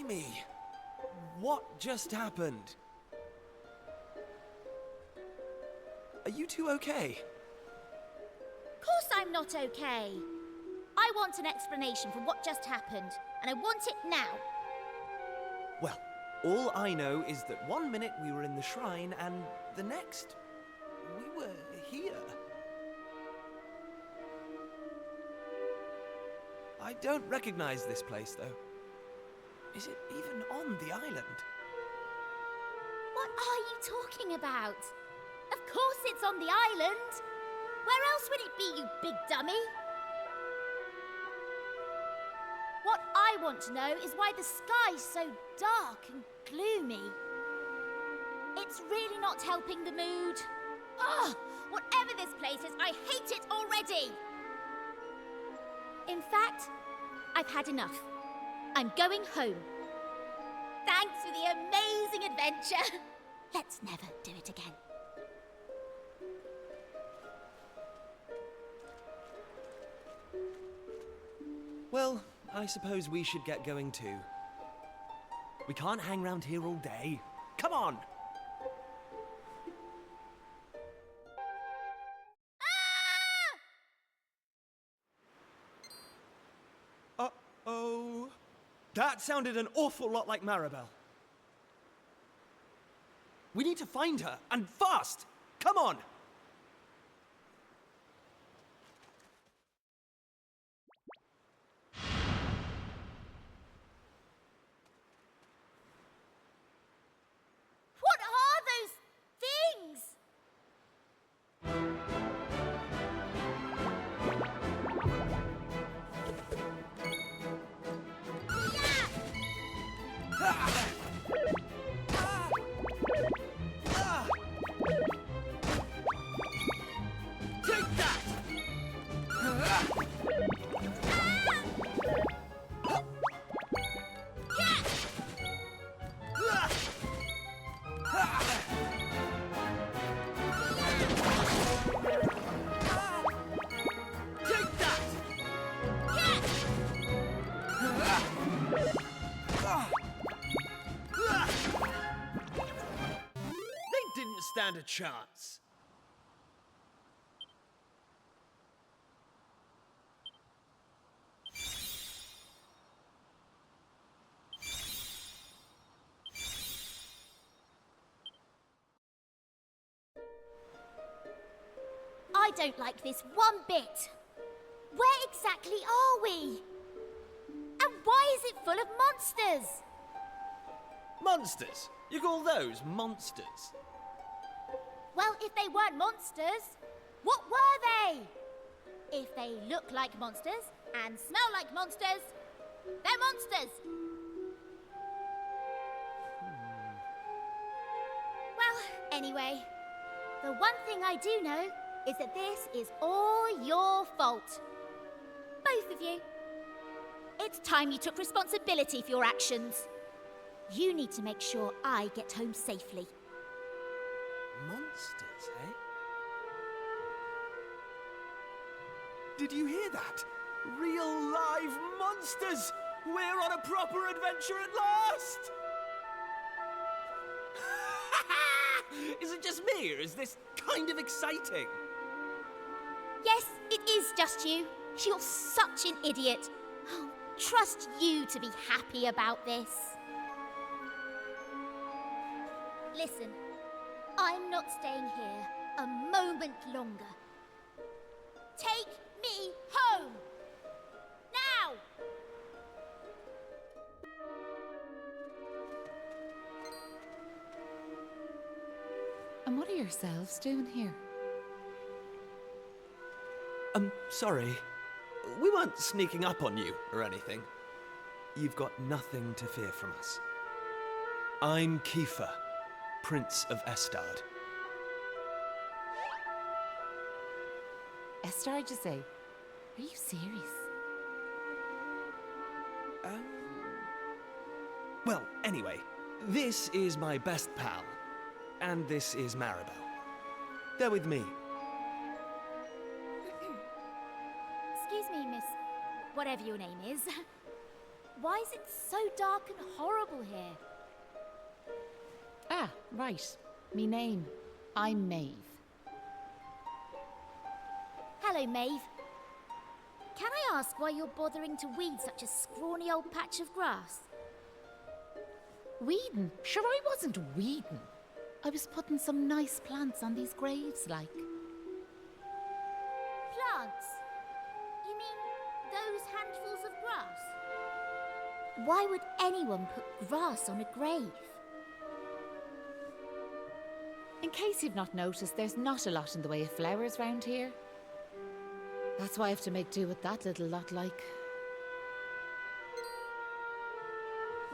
Blimey! What just happened? Are you two okay? Of course I'm not okay. I want an explanation for what just happened, and I want it now. Well, all I know is that one minute we were in the shrine, and the next, we were here. I don't recognize this place, though. Is it even on the island? What are you talking about? Of course it's on the island. Where else would it be, you big dummy? What I want to know is why the sky's so dark and gloomy. It's really not helping the mood. Ugh! Whatever this place is, I hate it already! In fact, I've had enough. I'm going home. Thanks for the amazing adventure. Let's never do it again. Well, I suppose we should get going too. We can't hang around here all day. Come on! Uh-oh. That sounded an awful lot like Maribel. We need to find her, and fast! Come on! What are those things? Take that! Take that! They didn't stand a chance. I don't like this one bit. Where exactly are we? And why is it full of monsters? Monsters? You call those monsters? Well, if they weren't monsters, what were they? If they look like monsters and smell like monsters, they're monsters. Well, anyway, the one thing I do know is that this is all your fault. Both of you. It's time you took responsibility for your actions. You need to make sure I get home safely. Monsters, eh? Did you hear that? Real live monsters! We're on a proper adventure at last! Is it just me, or is this kind of exciting? Yes, it is just you. You're such an idiot. Oh, trust you to be happy about this. Listen, I'm not staying here a moment longer. Take me home! Now! And what are yourselves doing here? Sorry. We weren't sneaking up on you or anything. You've got nothing to fear from us. I'm Kiefer, Prince of Estard. Estard, you say? Are you serious? Well, anyway, this is my best pal, and this is Maribel. They're with me. Excuse me, miss, whatever your name is. Why is it so dark and horrible here? Ah, right. Me name. I'm Maeve. Hello, Maeve. Can I ask why you're bothering to weed such a scrawny old patch of grass? Weeding? Sure, I wasn't weeding. I was putting some nice plants on these graves, like. Plants? You mean those handfuls of grass? Why would anyone put grass on a grave? In case you've not noticed, there's not a lot in the way of flowers round here. That's why I have to make do with that little lot, like.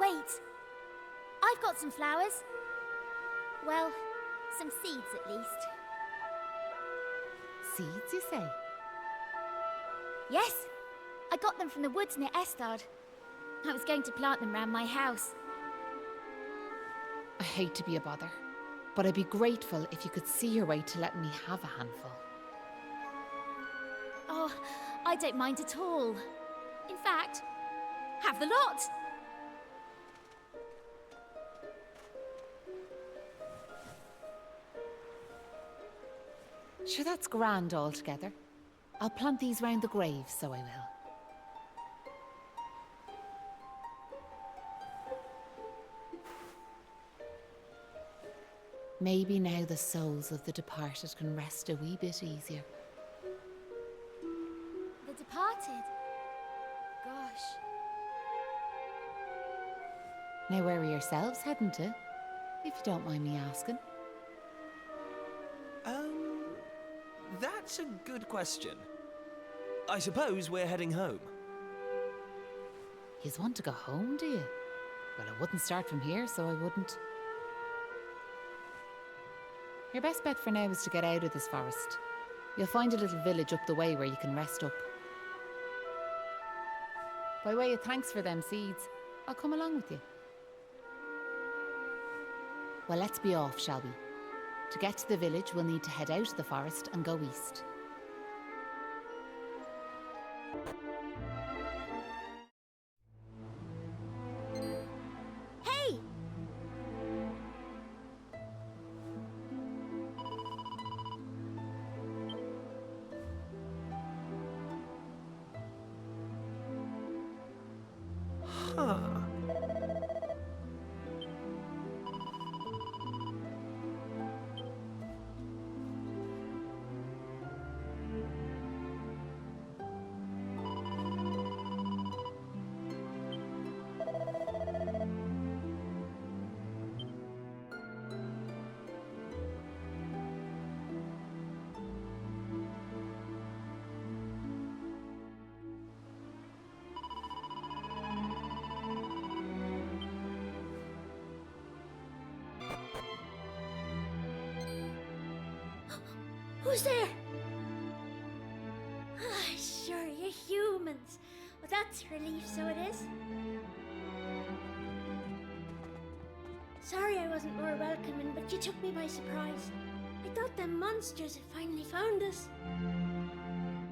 Wait! I've got some flowers. Well, some seeds at least. Seeds, you say? Yes, I got them from the woods near Estard. I was going to plant them round my house. I hate to be a bother, but I'd be grateful if you could see your way to letting me have a handful. Oh, I don't mind at all. In fact, have the lot. Sure, that's grand altogether. I'll plant these round the grave, so I will. Maybe now the souls of the departed can rest a wee bit easier. The departed? Gosh. Now where are yourselves heading to? If you don't mind me asking. That's a good question. I suppose we're heading home. Yous want to go home, do you? Well, I wouldn't start from here, so I wouldn't. Your best bet for now is to get out of this forest. You'll find a little village up the way where you can rest up. By way of thanks for them seeds, I'll come along with you. Well, let's be off, shall we? To get to the village, we'll need to head out of the forest and go east. Hey! Huh. Who's there? Ah, sure, you're humans. Well, that's a relief, so it is. Sorry I wasn't more welcoming, but you took me by surprise. I thought them monsters had finally found us.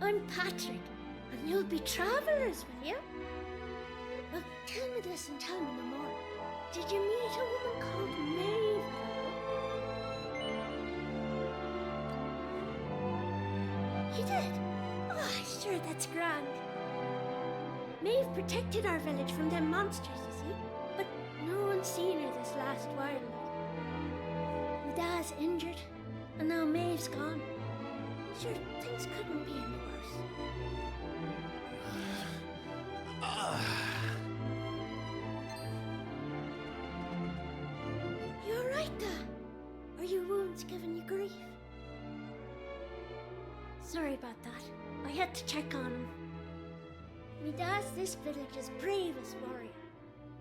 I'm Patrick, and you'll be travellers, will you? Well, tell me this and tell me no more. Did you meet a woman called Maeve? You did? Oh, sure, that's grand. Maeve protected our village from them monsters, you see, but no one's seen her this last while. My dad's injured, and now Maeve's gone. Sure, things couldn't be any worse. You alright, Dad? Are your wounds giving you grief? Sorry about that. I had to check on him. Me dad's this village's bravest warrior.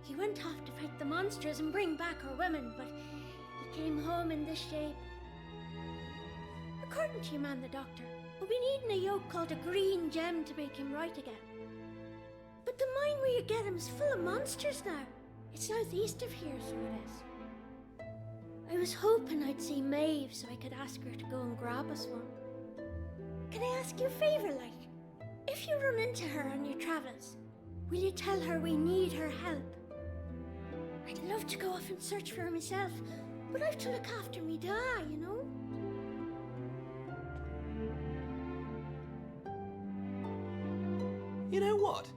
He went off to fight the monsters and bring back our women, but he came home in this shape. According to your man, the doctor, we'll be needing a yoke called a green gem to make him right again. But the mine where you get him is full of monsters now. It's southeast of here, so it is. I was hoping I'd see Maeve so I could ask her to go and grab us one. Can I ask you a favour, like? If you run into her on your travels, Will you tell her we need her help? I'd love to go off and search for her myself, but I've to look after me da, you know? You know what?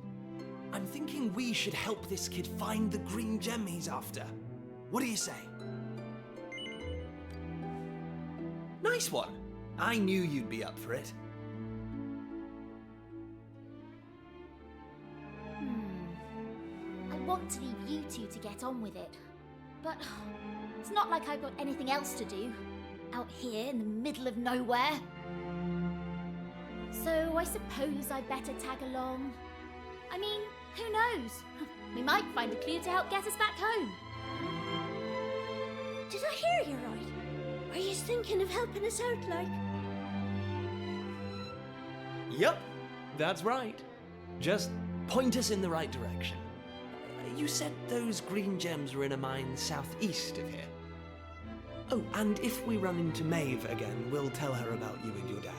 I'm thinking we should help this kid find the green gem he's after. What do you say? Nice one. I knew you'd be up for it. I want to leave you two to get on with it. But it's not like I've got anything else to do. Out here in the middle of nowhere. So I suppose I'd better tag along. I mean, who knows? We might find a clue to help get us back home. Did I hear you right? Are you thinking of helping us out, like? Yup, that's right. Just point us in the right direction. You said those green gems were in a mine southeast of here. Oh, and if we run into Maeve again, we'll tell her about you and your dad.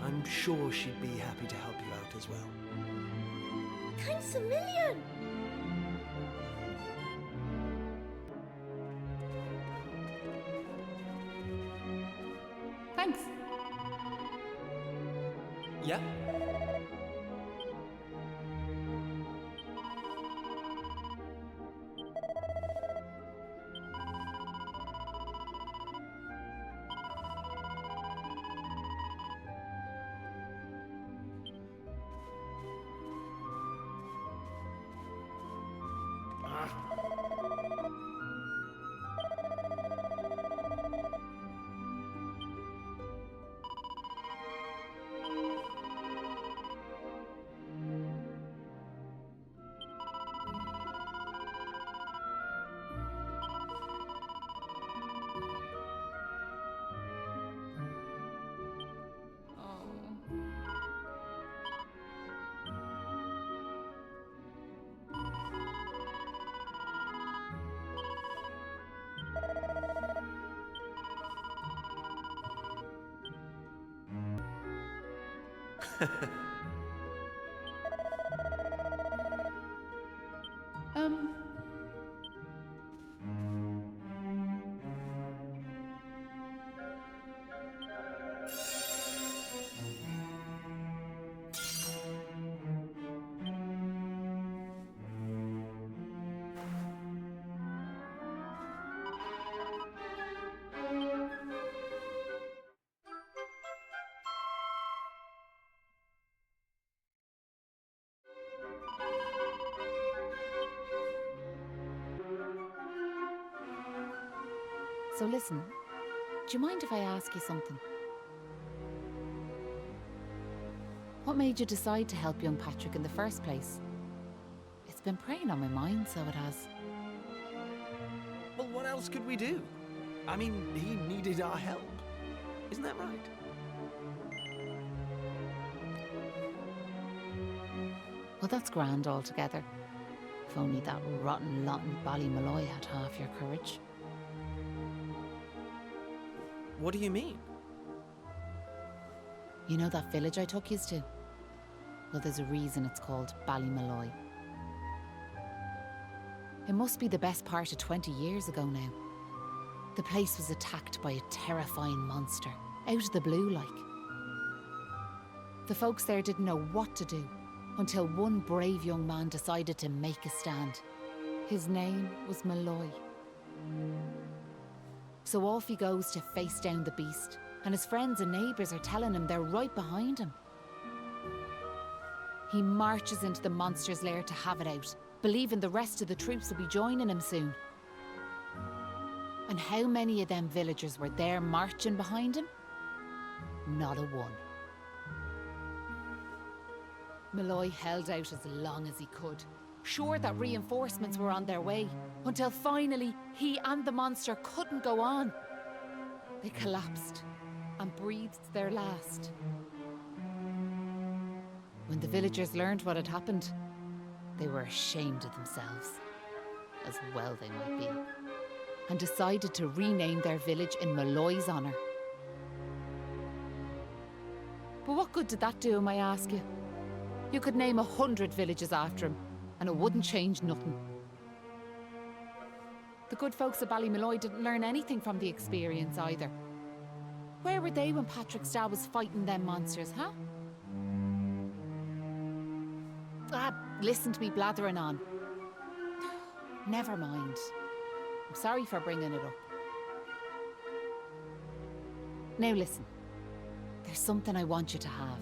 I'm sure she'd be happy to help you out as well. Thanks a million! Thanks. Yeah? So listen, do you mind if I ask you something? What made you decide to help young Patrick in the first place? It's been preying on my mind, so it has. Well, what else could we do? I mean, he needed our help. Isn't that right? Well, that's grand altogether. If only that rotten lot in Ballymalloy had half your courage. What do you mean? You know that village I took yous to? Well, there's a reason it's called Ballymalloy. It must be the best part of 20 years ago now. The place was attacked by a terrifying monster, out of the blue like. The folks there didn't know what to do, until one brave young man decided to make a stand. His name was Malloy. So off he goes to face down the beast, and his friends and neighbours are telling him they're right behind him. He marches into the monster's lair to have it out, believing the rest of the troops will be joining him soon. And how many of them villagers were there marching behind him? Not a one. Malloy held out as long as he could, sure that reinforcements were on their way, until finally he and the monster couldn't go on. They collapsed and breathed their last. When the villagers learned what had happened, they were ashamed of themselves, as well they might be, and decided to rename their village in Malloy's honour. But what good did that do, I ask you? You could name 100 villages after him, and it wouldn't change nothing. The good folks of Ballymolloy didn't learn anything from the experience either. Where were they when Patrick's dad was fighting them monsters, huh? Listen to me blathering on. Never mind. I'm sorry for bringing it up. Now listen, there's something I want you to have.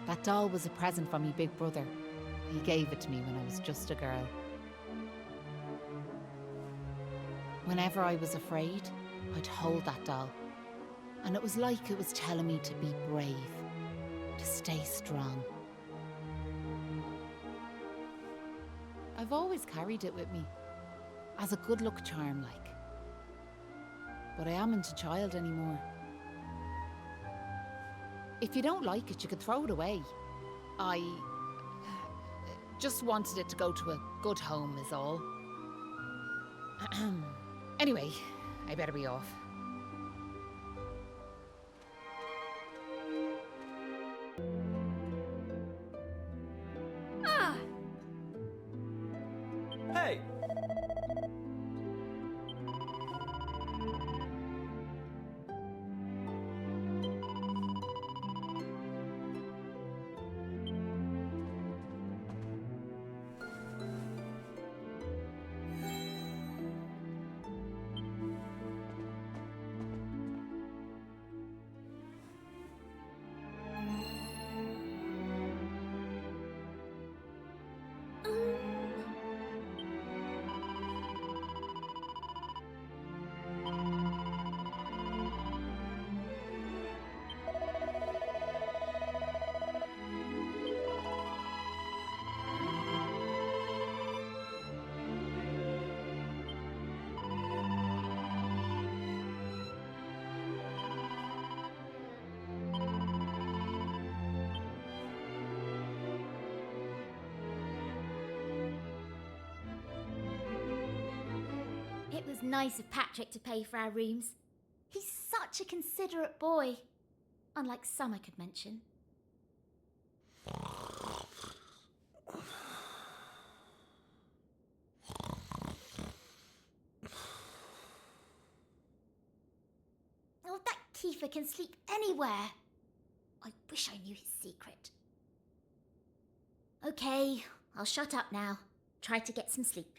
That doll was a present from me big brother. He gave it to me when I was just a girl. Whenever I was afraid, I'd hold that doll. And it was like it was telling me to be brave, to stay strong. I've always carried it with me, as a good luck charm like. But I amn't a child anymore. If you don't like it, you could throw it away. I just wanted it to go to a good home is all. Anyway, I better be off. Ah! Hey! It was nice of Patrick to pay for our rooms. He's such a considerate boy. Unlike some I could mention. Oh, that Kiefer can sleep anywhere. I wish I knew his secret. Okay, I'll shut up now. Try to get some sleep.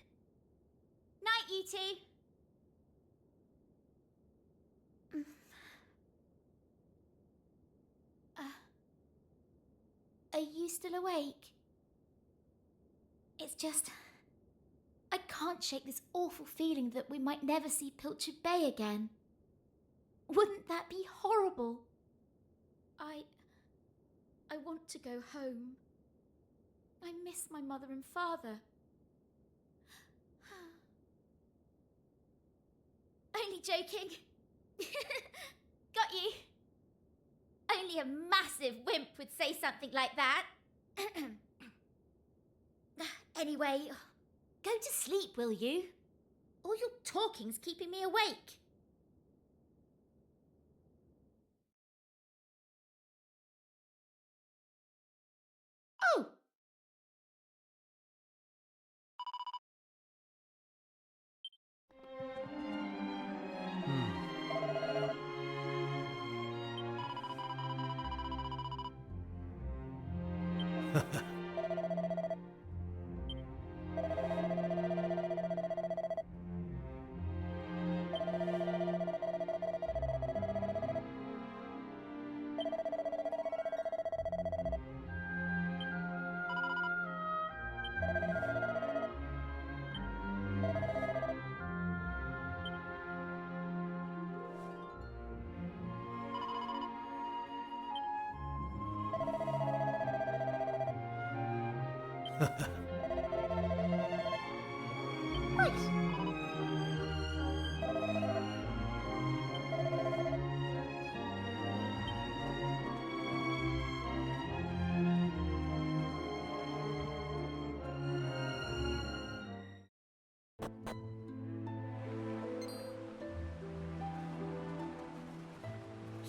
Night, you two. Are you still awake? It's just... I can't shake this awful feeling that we might never see Pilchard Bay again. Wouldn't that be horrible? I want to go home. I miss my mother and father. Only joking. Got you. Only a massive wimp would say something like that. Anyway, go to sleep, will you? All your talking's keeping me awake. Oh!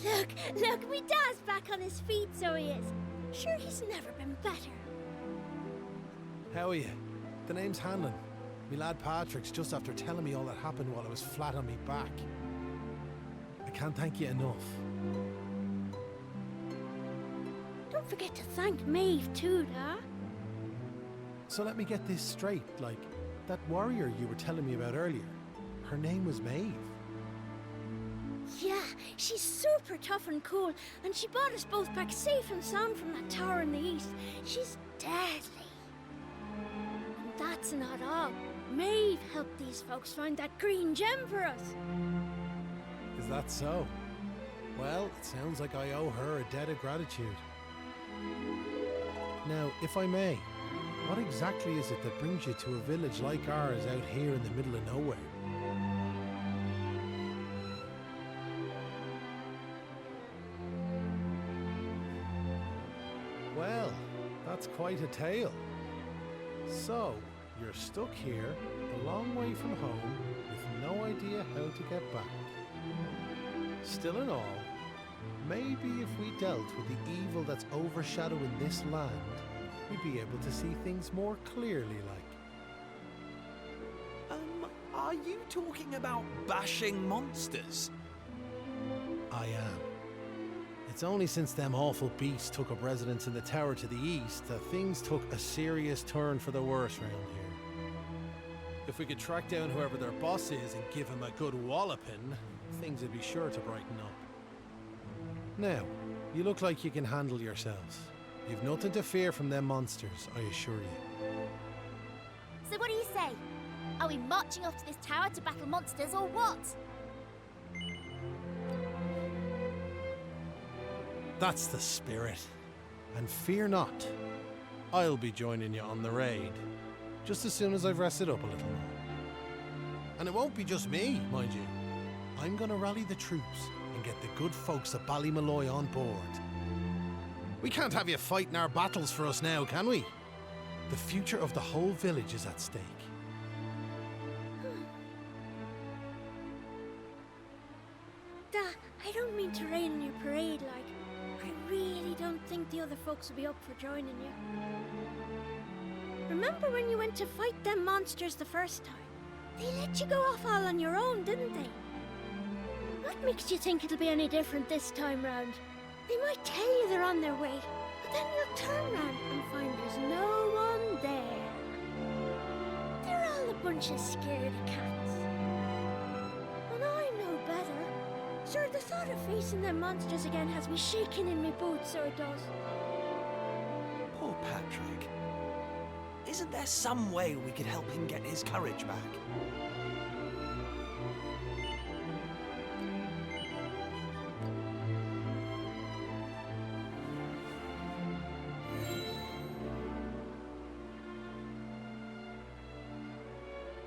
Look, me dad's back on his feet, so he is. Sure, he's never been better. How are you? The name's Hanlon. Me lad Patrick's just after telling me all that happened while I was flat on me back. I can't thank you enough. Don't forget to thank Maeve too, da. So let me get this straight, like, that warrior you were telling me about earlier, her name was Maeve. Yeah, she's super tough and cool, and she brought us both back safe and sound from that tower in the east. She's deadly. And that's not all. Maeve helped these folks find that green gem for us. Is that so? Well, it sounds like I owe her a debt of gratitude. Now, if I may, what exactly is it that brings you to a village like ours out here in the middle of nowhere? Well, that's quite a tale. So, you're stuck here, a long way from home, with no idea how to get back. Still in all, maybe if we dealt with the evil that's overshadowing this land, we'd be able to see things more clearly, like. Are you talking about bashing monsters? I am. It's only since them awful beasts took up residence in the tower to the east that things took a serious turn for the worse round here. If we could track down whoever their boss is and give him a good walloping, things would be sure to brighten up. Now, you look like you can handle yourselves. You've nothing to fear from them monsters, I assure you. So what do you say? Are we marching off to this tower to battle monsters or what? That's the spirit. And fear not. I'll be joining you on the raid, just as soon as I've rested up a little more. And it won't be just me, mind you. I'm gonna rally the troops and get the good folks of Ballymalloy on board. We can't have you fighting our battles for us now, can we? The future of the whole village is at stake. Da, I don't mean to rain on your parade, like. I really don't think the other folks will be up for joining you. Remember when you went to fight them monsters the first time? They let you go off all on your own, didn't they? What makes you think it'll be any different this time round? They might tell you they're on their way, but then you'll turn round and find there's no one there. They're all a bunch of scaredy cats. And I know better. Sure, the thought of facing them monsters again has me shaking in my boots, so it does. Poor Patrick. Isn't there some way we could help him get his courage back?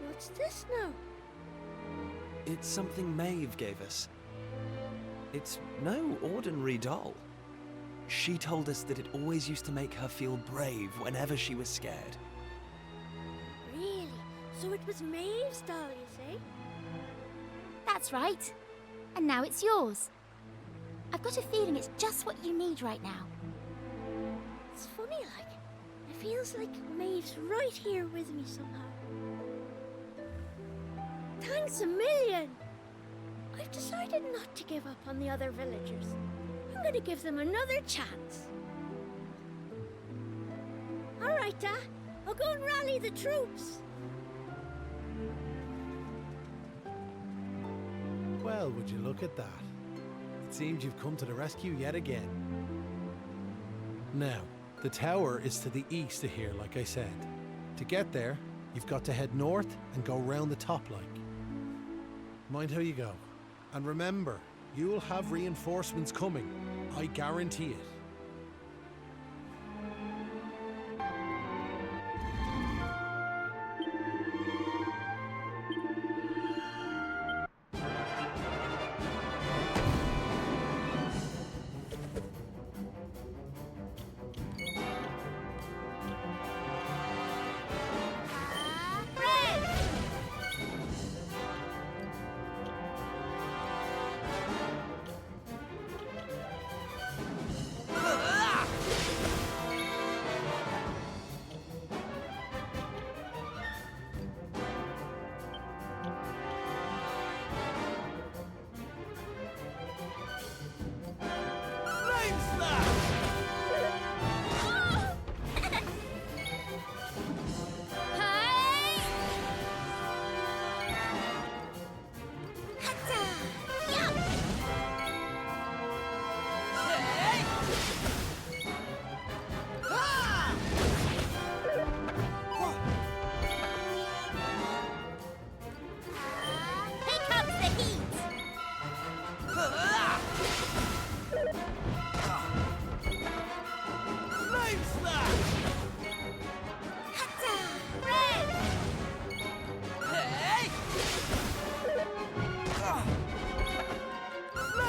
What's this now? It's something Maeve gave us. It's no ordinary doll. She told us that it always used to make her feel brave whenever she was scared. Really? So it was Maeve's doll, you say? That's right. And now it's yours. I've got a feeling it's just what you need right now. It's funny, like. It feels like Maeve's right here with me somehow. Thanks a million! I've decided not to give up on the other villagers. I'm gonna give them another chance. All right, Da. I'll go and rally the troops. Well, would you look at that? It seems you've come to the rescue yet again. Now, the tower is to the east of here, like I said. To get there, you've got to head north and go round the top like. Mind how you go. And remember, you'll have reinforcements coming. I guarantee it.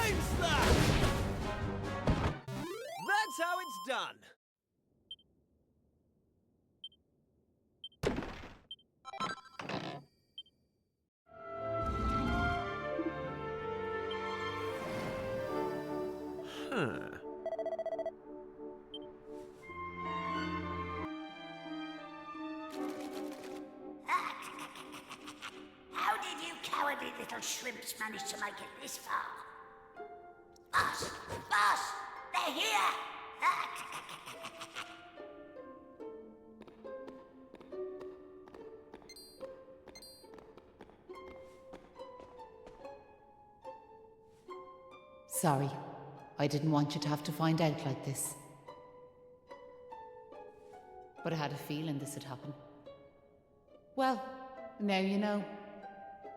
Flame Slash! That's how it's done. How did you cowardly little shrimps manage to make it this far? Boss! Boss! They're here! Sorry. I didn't want you to have to find out like this. But I had a feeling this would happen. Well, now you know.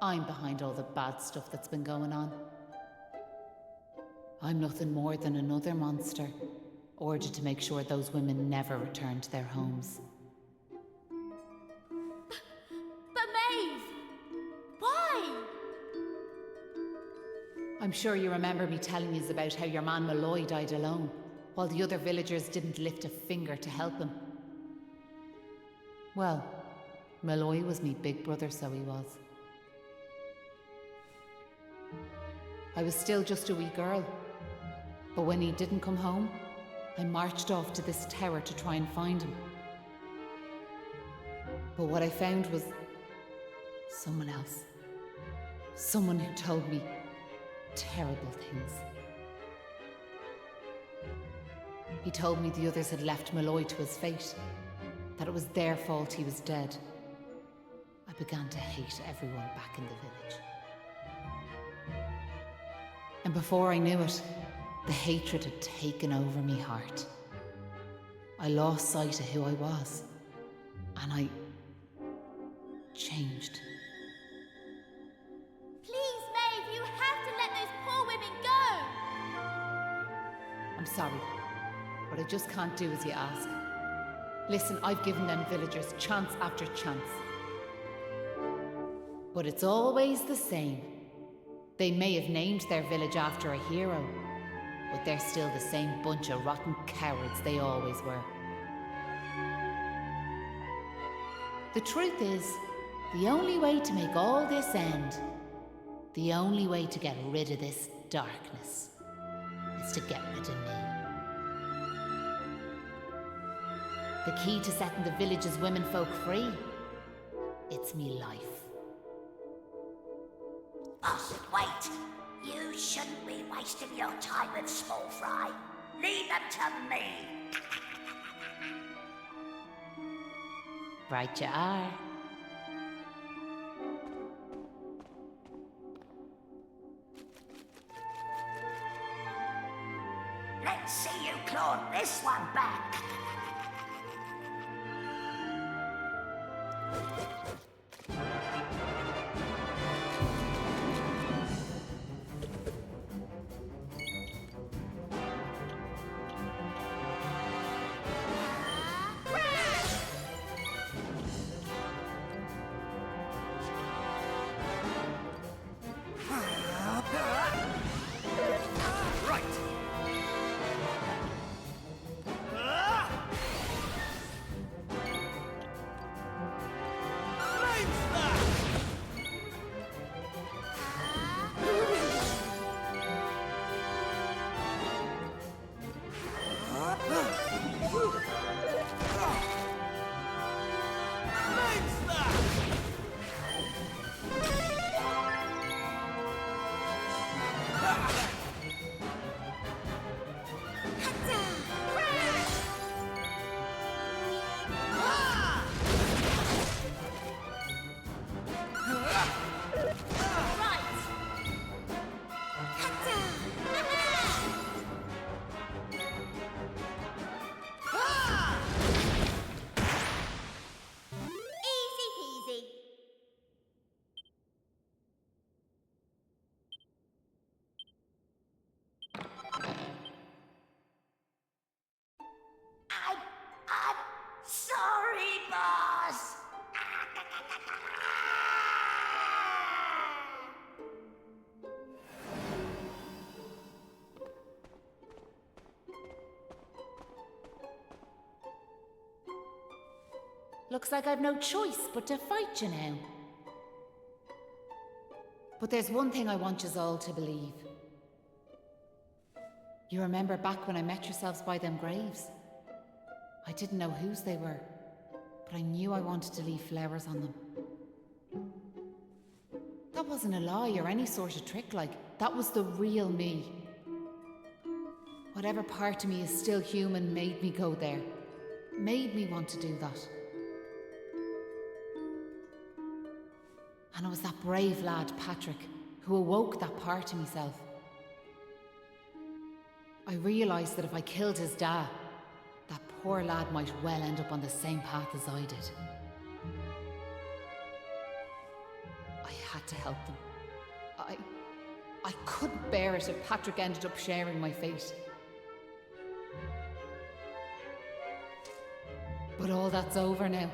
I'm behind all the bad stuff that's been going on. I'm nothing more than another monster, ordered to make sure those women never return to their homes. But Maeve! Why? I'm sure you remember me telling you about how your man Malloy died alone, while the other villagers didn't lift a finger to help him. Well, Malloy was me big brother, so he was. I was still just a wee girl, but when he didn't come home, I marched off to this tower to try and find him. But what I found was someone else. Someone who told me terrible things. He told me the others had left Malloy to his fate, that it was their fault he was dead. I began to hate everyone back in the village. And before I knew it, the hatred had taken over me heart. I lost sight of who I was, and I changed. Please, Maeve, you have to let those poor women go! I'm sorry, but I just can't do as you ask. Listen, I've given them villagers chance after chance. But it's always the same. They may have named their village after a hero, but they're still the same bunch of rotten cowards they always were. The truth is, the only way to make all this end, the only way to get rid of this darkness, is to get rid of me. The key to setting the village's womenfolk free, it's me life. Boss, wait! You shouldn't be wasting your time with small fry. Leave them to me! Right you are. Let's see you claw this one back! Right. Looks like I've no choice but to fight you now. But there's one thing I want yous all to believe. You remember back when I met yourselves by them graves? I didn't know whose they were, but I knew I wanted to leave flowers on them. That wasn't a lie or any sort of trick, that was the real me. Whatever part of me is still human made me go there, made me want to do that. And it was that brave lad, Patrick, who awoke that part of myself. I realised that if I killed his dad, that poor lad might well end up on the same path as I did. I had to help them. I couldn't bear it if Patrick ended up sharing my fate. But all that's over now.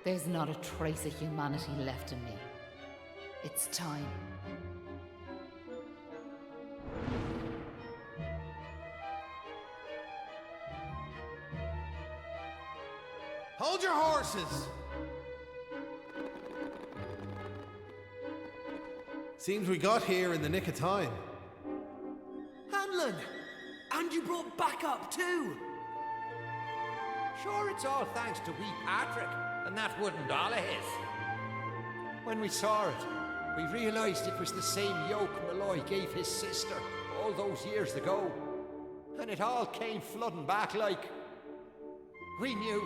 There's not a trace of humanity left in me. It's time. Hold your horses! Seems we got here in the nick of time. Hanlon! And you brought backup too! Sure, it's all thanks to wee Patrick and that wooden doll of his. When we saw it, we realised it was the same yoke Malloy gave his sister all those years ago. And it all came flooding back like... We knew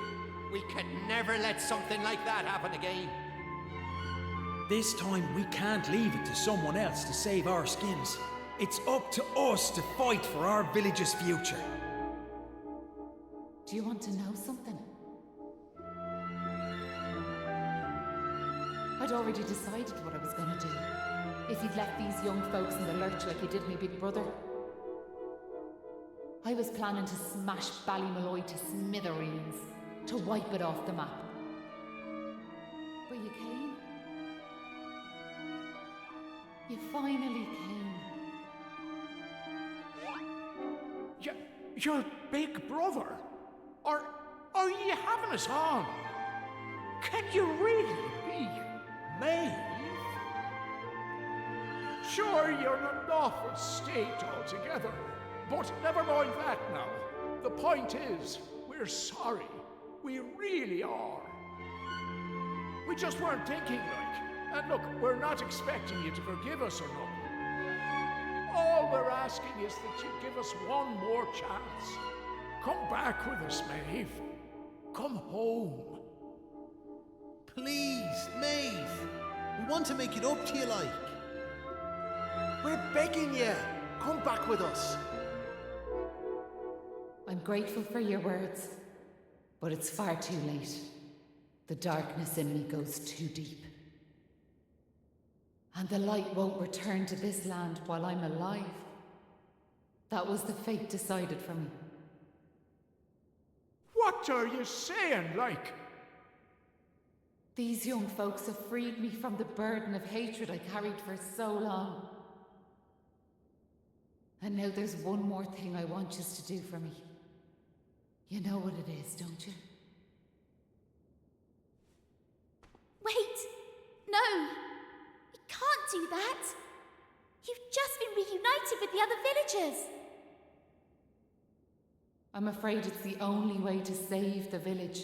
we could never let something like that happen again. This time we can't leave it to someone else to save our skins. It's up to us to fight for our village's future. Do you want to know something? I'd already decided what I was going to do. If he'd left these young folks in the lurch like he did me big brother. I was planning to smash Ballymalloy to smithereens, to wipe it off the map. But you came. You finally came. Your big brother? Are you having us on? Can you really be Maeve? Sure, you're in an awful state altogether, but never mind that now. The point is, we're sorry. We really are. We just weren't thinking, And look, we're not expecting you to forgive us or nothing. All we're asking is that you give us one more chance. Come back with us, Maeve. Come home. Please, Maeve. We want to make it up to you, We're begging you. Come back with us. I'm grateful for your words, but it's far too late. The darkness in me goes too deep. And the light won't return to this land while I'm alive. That was the fate decided for me. What are you saying, These young folks have freed me from the burden of hatred I carried for so long. And now there's one more thing I want you to do for me. You know what it is, don't you? Wait! No! You can't do that! You've just been reunited with the other villagers! I'm afraid it's the only way to save the village.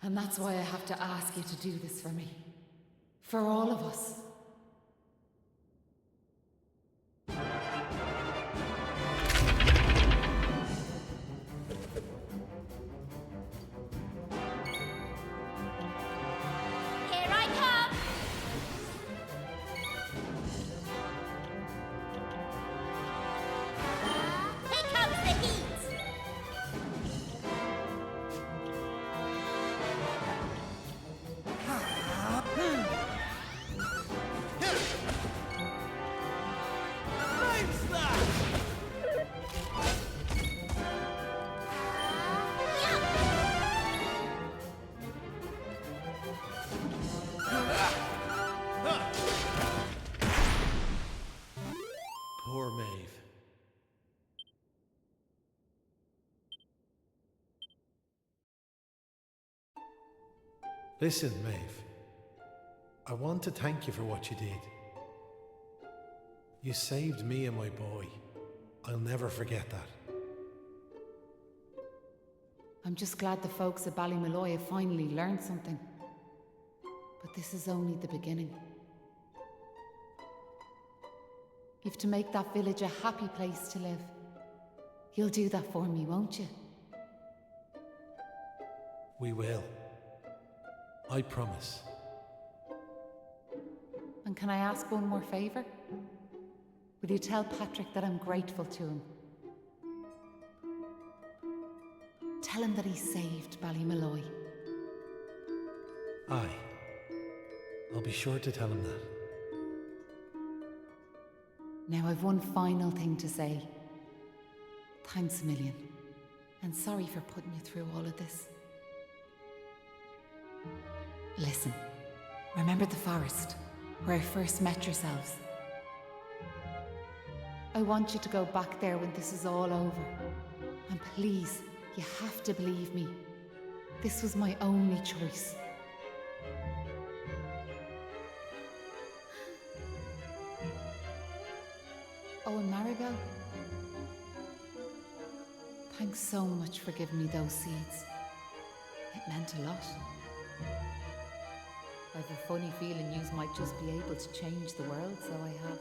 And that's why I have to ask you to do this for me. For all of us. Here I come! Here comes the heat! Poor Maeve. Listen, Maeve. I want to thank you for what you did. You saved me and my boy. I'll never forget that. I'm just glad the folks at Ballymalloy have finally learned something. But this is only the beginning. You've to make that village a happy place to live. You'll do that for me, won't you? We will. I promise. And can I ask one more favour? Will you tell Patrick that I'm grateful to him? Tell him that he saved Ballymalloy. Aye. I'll be sure to tell him that. Now I've one final thing to say. Thanks a million. And sorry for putting you through all of this. Listen, remember the forest, where I first met yourselves? I want you to go back there when this is all over. And please, you have to believe me. This was my only choice. Oh, and Maribel, thanks so much for giving me those seeds. It meant a lot. I've a funny feeling yous might just be able to change the world, so I have.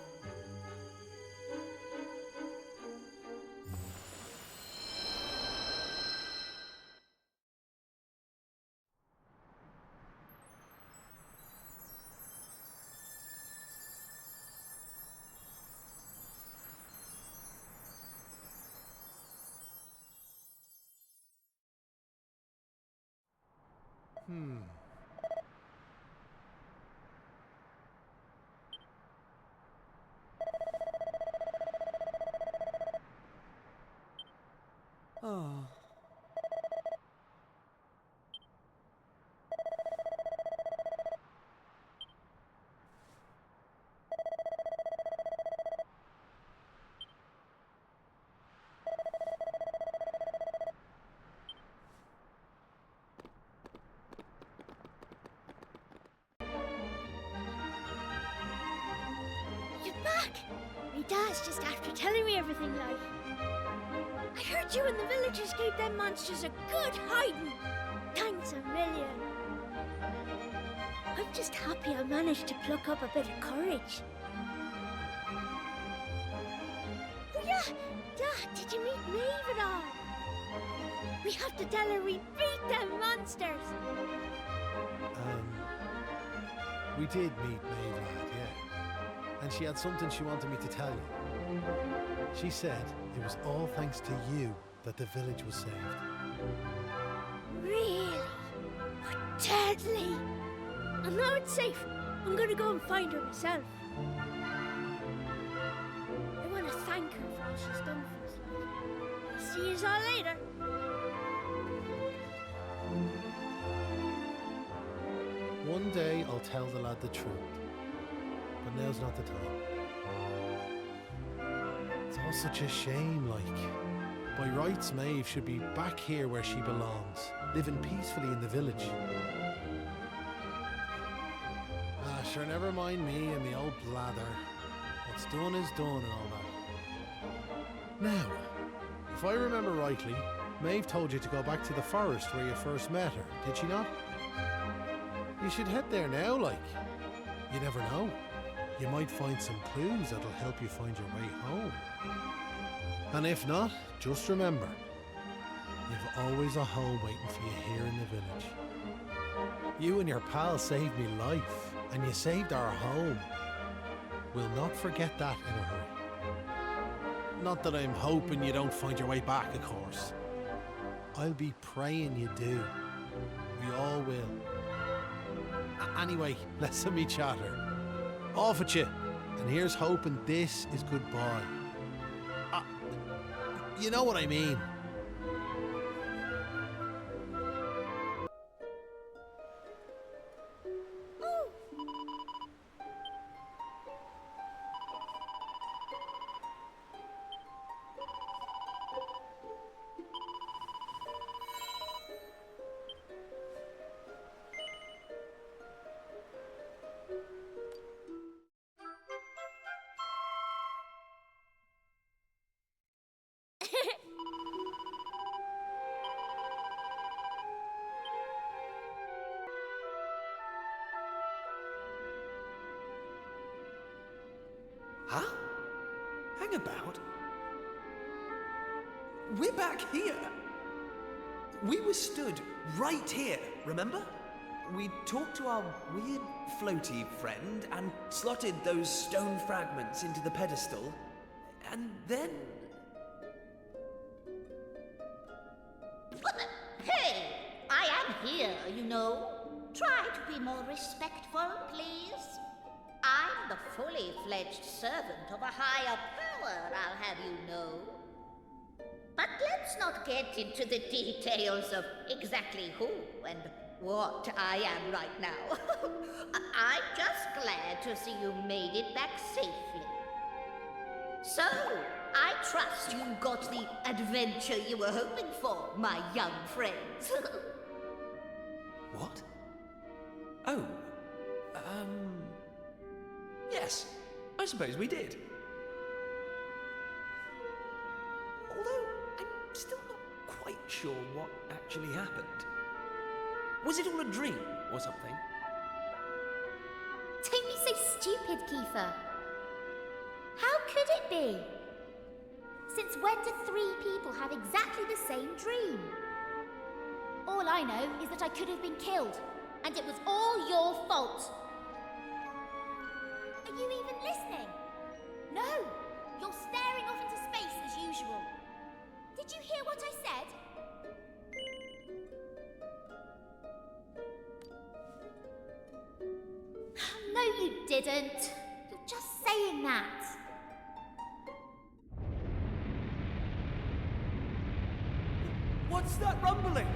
Oh. You're back! My dad's just after telling me everything, like. I heard you and the villagers gave them monsters a good hiding. Thanks a million. I'm just happy I managed to pluck up a bit of courage. Oh yeah, Dad, did you meet Maeve at all? We have to tell her we beat them monsters. We did meet Maeve, lad, yeah. And she had something she wanted me to tell you. She said it was all thanks to you that the village was saved. Really? But deadly! And now it's safe. I'm gonna go and find her myself. I want to thank her for all she's done for us, like. See yous all later. One day I'll tell the lad the truth, but now's not the time. It's all such a shame, like. By rights, Maeve should be back here where she belongs, living peacefully in the village. Ah, sure, never mind me and the old blather. What's done is done and all that. Now, if I remember rightly, Maeve told you to go back to the forest where you first met her, did she not? You should head there now, like. You never know. You might find some clues that'll help you find your way home. And if not, just remember, you've always a home waiting for you here in the village. You and your pal saved me life, and you saved our home. We'll not forget that in a hurry. Not that I'm hoping you don't find your way back, of course. I'll be praying you do. We all will. Anyway, let's me chatter. Off at you, and here's hoping this is goodbye. You know what I mean. we're back here. We were stood right here, remember? We talked to our weird floaty friend and slotted those stone fragments into the pedestal, and then... Hey, I am here, you know. Try to be more respectful, please. I'm the fully fledged servant of a higher power, I'll have you know. But let's not get into the details of exactly who and what I am right now. I'm just glad to see you made it back safely. So, I trust you got the adventure you were hoping for, my young friends. What? Oh, yes, I suppose we did. Although, I'm still not quite sure what actually happened. Was it all a dream or something? Don't be so stupid, Kiefer. How could it be? Since when do three people have exactly the same dream? All I know is that I could have been killed, and it was all your fault. Are you even listening? No! You're staring off into space as usual. Did you hear what I said? No, you didn't. You're just saying that. What's that rumbling?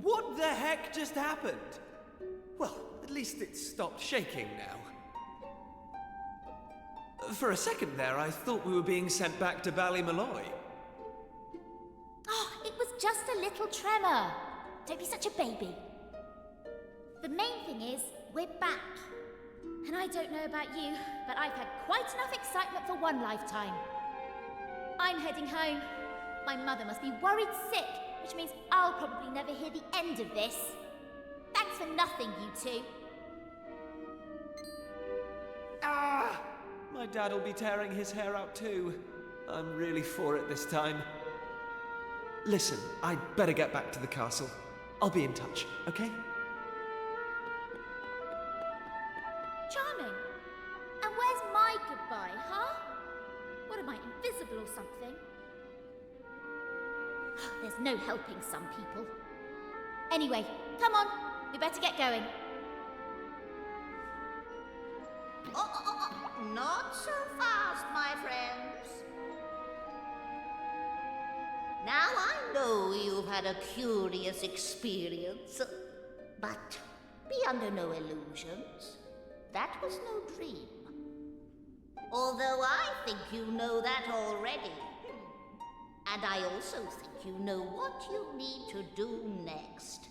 What the heck just happened? Well, at least it stopped shaking now. For a second there, I thought we were being sent back to Ballymalloy. Oh, it was just a little tremor. Don't be such a baby. The main thing is, we're back. And I don't know about you, but I've had quite enough excitement for one lifetime. I'm heading home. My mother must be worried sick, which means I'll probably never hear the end of this. Thanks for nothing, you two. Ah! My dad'll be tearing his hair out too. I'm really for it this time. Listen, I'd better get back to the castle. I'll be in touch, okay? Charming. And where's my goodbye, huh? What am I, invisible or something? There's no helping some people. Anyway, come on. We better get going. Not so fast, my friends. Now I know you've had a curious experience, but be under no illusions. That was no dream. Although I think you know that already. And I also think you know what you need to do next.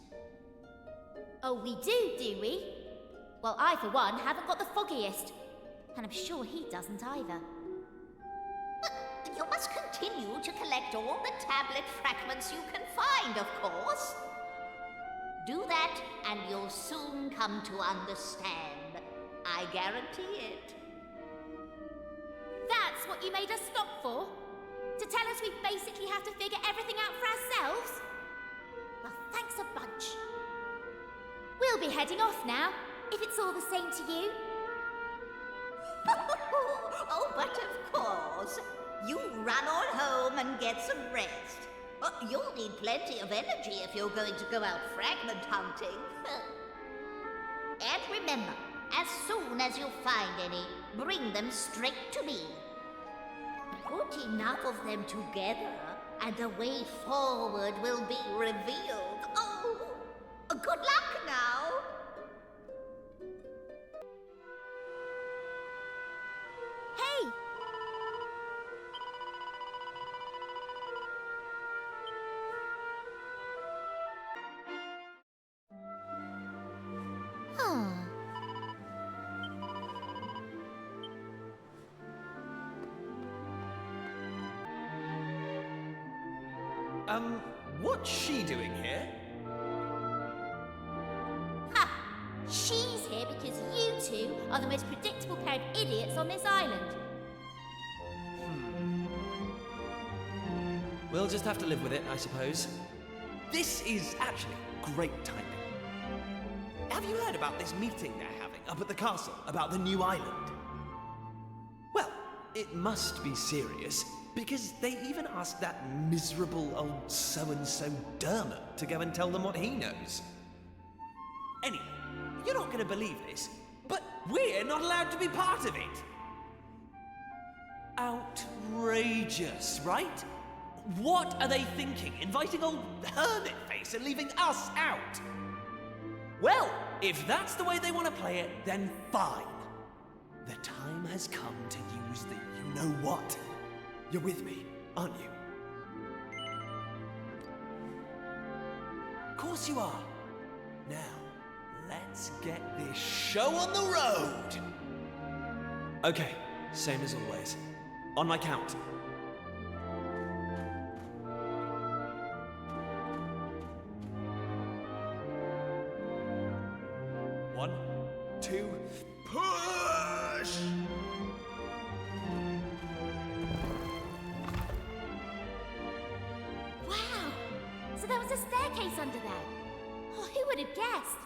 Oh, we do we? Well, I, for one, haven't got the foggiest. And I'm sure he doesn't either. You must continue to collect all the tablet fragments you can find, of course. Do that, and you'll soon come to understand. I guarantee it. That's what you made us stop for? To tell us we basically have to figure everything out for ourselves? Well, thanks a bunch. We'll be heading off now, if it's all the same to you. Oh, but of course. You run on home and get some rest. You'll need plenty of energy if you're going to go out fragment hunting. And remember, as soon as you find any, bring them straight to me. Put enough of them together, and the way forward will be revealed. Oh, good luck now. What's she doing here? Ha! She's here because you two are the most predictable pair of idiots on this island. We'll just have to live with it, I suppose. This is actually great timing. Have you heard about this meeting they're having up at the castle about the new island? Well, it must be serious, because they even asked that miserable old so-and-so Dermot to go and tell them what he knows. Anyway, you're not going to believe this, but we're not allowed to be part of it. Outrageous, right? What are they thinking, inviting old Hermit-Face and leaving us out? Well, if that's the way they want to play it, then fine. The time has come to use the you-know-what. You're with me, aren't you? Of course you are. Now, let's get this show on the road! Okay, same as always. On my count. 1, 2, push! Wow! So there was a staircase under there. Oh, who would have guessed?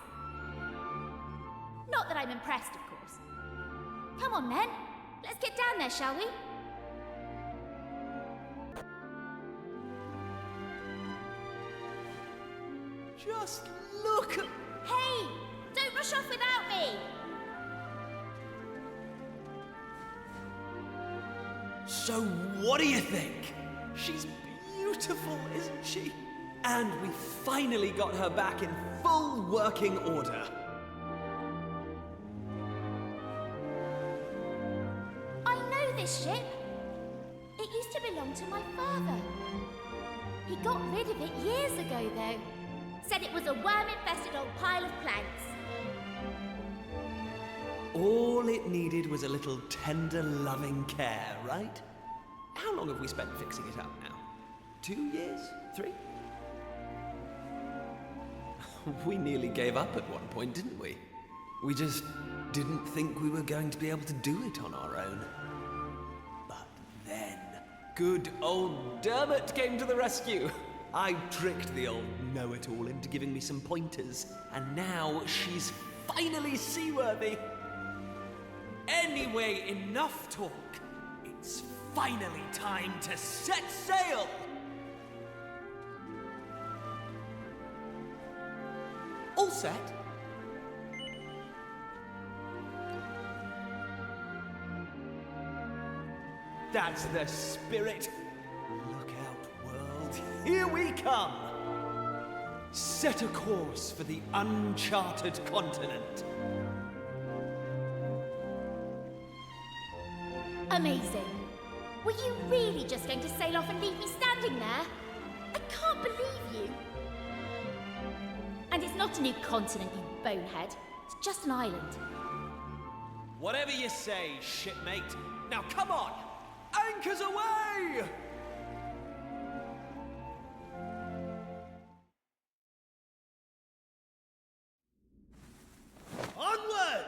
Not that I'm impressed, of course. Come on, then. Let's get down there, shall we? Just look at... Hey! Don't rush off without me! So what do you think? She's beautiful, isn't she? And we finally got her back in full working order. I know this ship. It used to belong to my father. He got rid of it years ago, though. Said it was a worm-infested old pile of planks. All it needed was a little tender, loving care, right? How long have we spent fixing it up now? 2 years? 3? We nearly gave up at one point, didn't we? We just didn't think we were going to be able to do it on our own. But then, good old Dermot came to the rescue. I tricked the old know-it-all into giving me some pointers, and now she's finally seaworthy. Anyway, enough talk. It's finally time to set sail! All set? That's the spirit. Look out, world. Here we come. Set a course for the uncharted continent. Amazing. Were you really just going to sail off and leave me standing there? I can't believe you. And it's not a new continent, you bonehead. It's just an island. Whatever you say, shipmate. Now come on! Anchors away! Onward!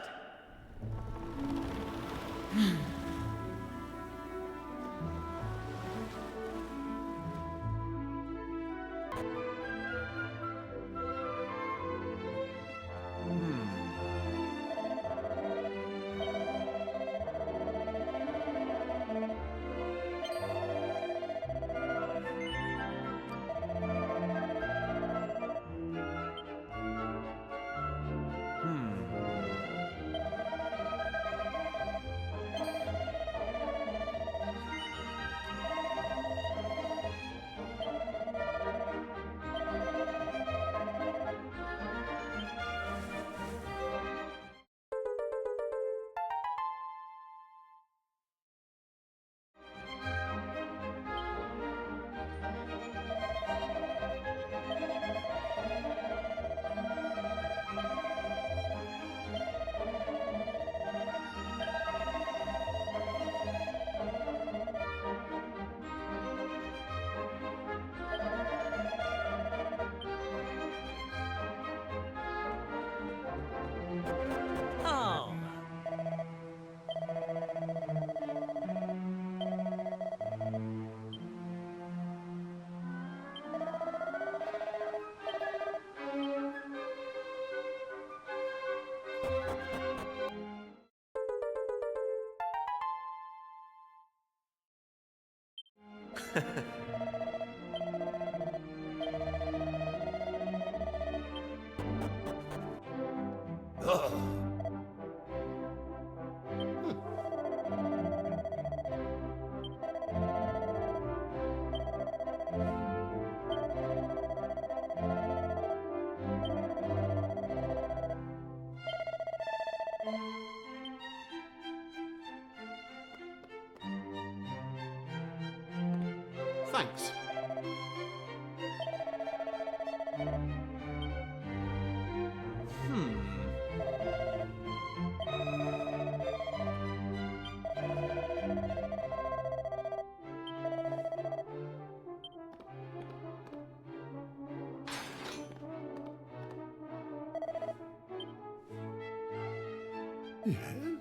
Thanks. Yes?